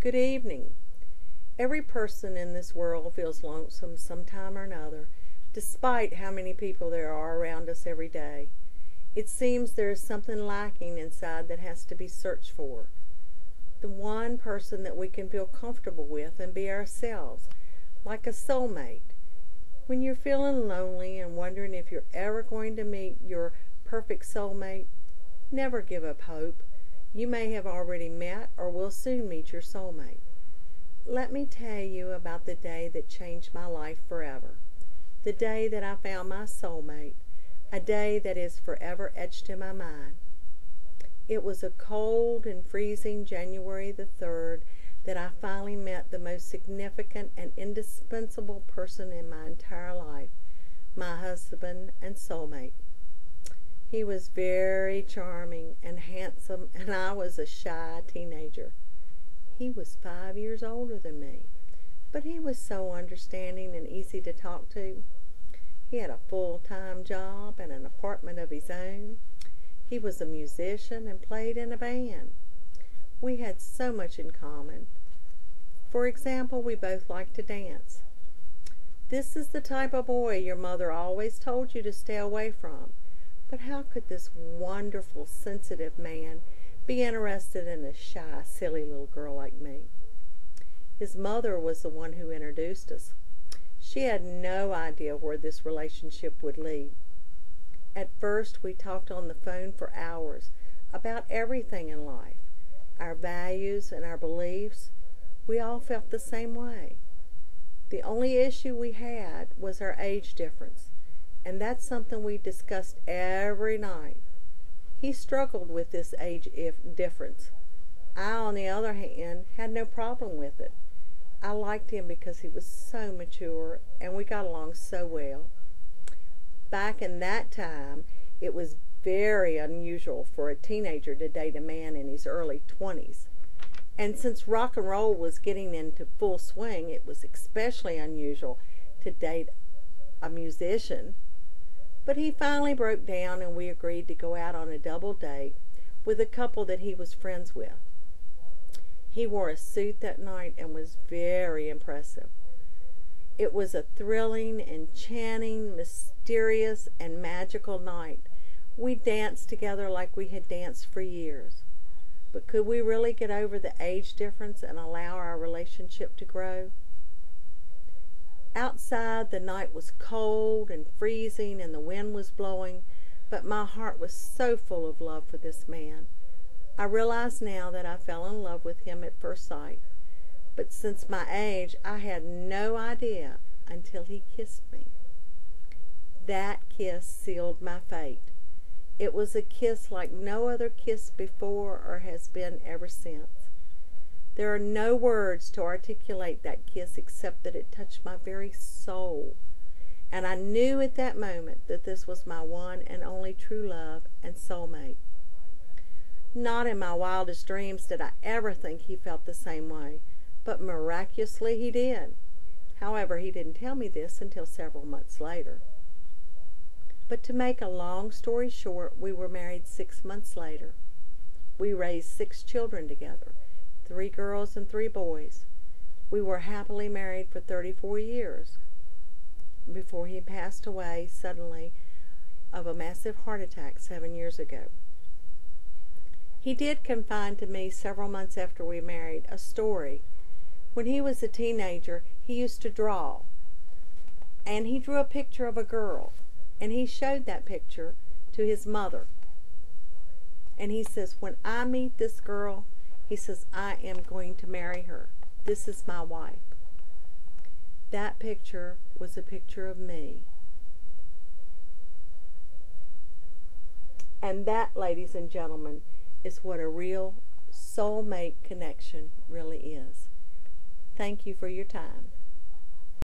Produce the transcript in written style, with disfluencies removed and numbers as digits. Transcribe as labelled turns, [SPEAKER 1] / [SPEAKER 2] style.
[SPEAKER 1] Good evening. Every person in this world feels lonesome sometime or another, despite how many people there are around us every day. It seems there is something lacking inside that has to be searched for. The one person that we can feel comfortable with and be ourselves, like a soulmate. When you're feeling lonely and wondering if you're ever going to meet your perfect soulmate, never give up hope. You may have already met or will soon meet your soulmate. Let me tell you about the day that changed my life forever. The day that I found my soulmate. A day that is forever etched in my mind. It was a cold and freezing January the 3rd that I finally met the most significant and indispensable person in my entire life, my husband and soulmate. He was very charming and handsome, and I was a shy teenager. He was 5 years older than me, but he was so understanding and easy to talk to. He had a full-time job and an apartment of his own. He was a musician and played in a band. We had so much in common. For example, we both liked to dance. This is the type of boy your mother always told you to stay away from. But how could this wonderful, sensitive man be interested in a shy, silly little girl like me? His mother was the one who introduced us. She had no idea where this relationship would lead. At first, we talked on the phone for hours about everything in life, our values and our beliefs. We all felt the same way. The only issue we had was our age difference, and that's something we discussed every night. He struggled with this age difference. I, on the other hand, had no problem with it. I liked him because he was so mature, and we got along so well. Back in that time, it was very unusual for a teenager to date a man in his early 20s. And since rock and roll was getting into full swing, it was especially unusual to date a musician. But he finally broke down, and we agreed to go out on a double date with a couple that he was friends with. He wore a suit that night and was very impressive. It was a thrilling, enchanting, mysterious, and magical night. We danced together like we had danced for years. But could we really get over the age difference and allow our relationship to grow? Outside, the night was cold and freezing and the wind was blowing, but my heart was so full of love for this man. I realize now that I fell in love with him at first sight, but since my age, I had no idea until he kissed me. That kiss sealed my fate. It was a kiss like no other kiss before or has been ever since. There are no words to articulate that kiss except that it touched my very soul. And I knew at that moment that this was my one and only true love and soulmate. Not in my wildest dreams did I ever think he felt the same way, but miraculously he did. However, he didn't tell me this until several months later. But to make a long story short, we were married 6 months later. We raised 6 children together, 3 girls and 3 boys. We were happily married for 34 years before he passed away suddenly of a massive heart attack 7 years ago. He did confide to me several months after we married a story. When he was a teenager, he used to draw, and he drew a picture of a girl, and he showed that picture to his mother. And he says, when I meet this girl, he says, I am going to marry her. This is my wife. That picture was a picture of me. And that, ladies and gentlemen, is what a real soulmate connection really is. Thank you for your time.